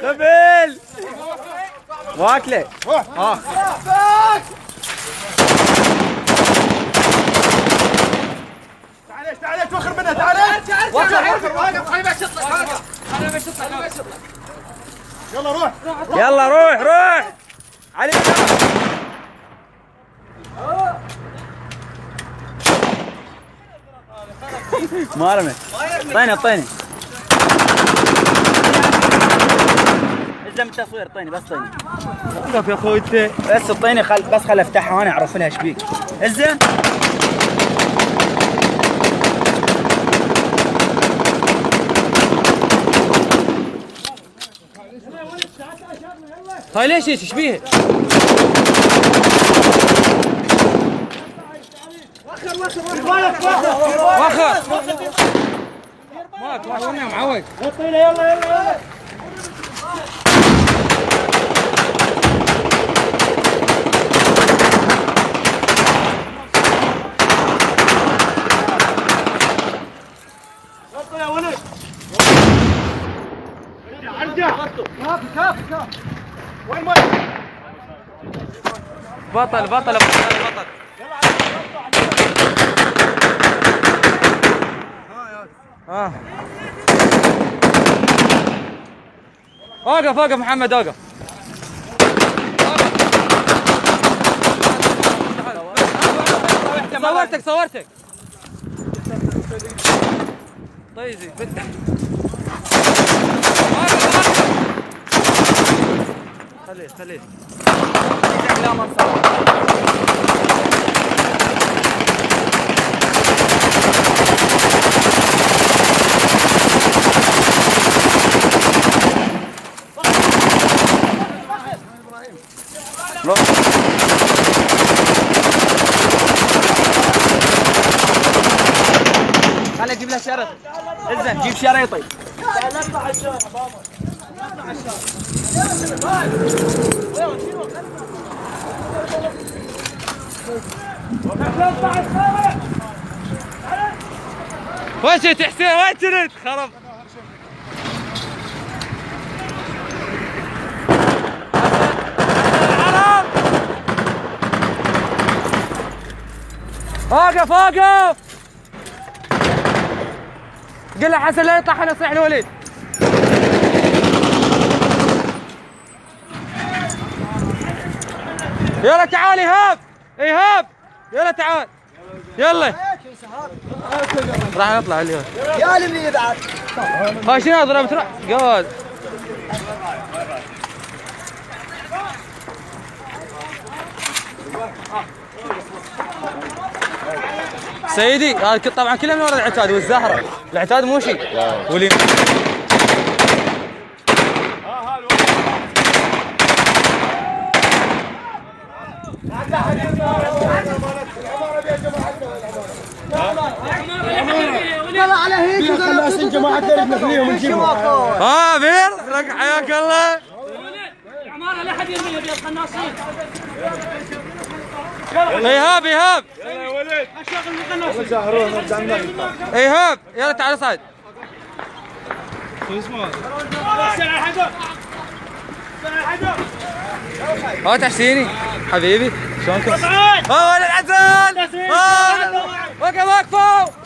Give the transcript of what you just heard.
قبل واكله تعال توخر منها تعال يلا روح يلا روح علي ما رمي طيني الزم التصوير طيني بس وقف يا اخوي انت بس الطيني خل افتحها وانا اعرف لها ايش بيك الزم هاي ليش ايش بيه؟ وخر ماك وين يا معود؟ يلا يا ولد كاف وين ما بطل اوقف محمد اوقف صورتك طيزي فتح خليه لا ما خليني اجيب له شريط الزين جيب شريطي وين شفت حسين وين شفت خرب اوقف قل له حسن لا يطلع يصيح الوليد يلا تعال ايهاب يلا تعال يلا راح نطلع اليوم يا اللي بعد ها شنو اضرب ترى قول سيدي هذا طبعا كله من ورا العتاد والزهره العتاد مو شيء ولي طلع على هيك الناس جماعتنا نخليهم نجيبهم بير لك حياك الله العماره لا حد يرميها بيد القناصين ايهاب يلا يا ولد اشغل القناصين ايهاب يلا تعال صعد شو اسمه؟ ها تحسيني حبيبي شلونكم؟ ولد عسل وقفوا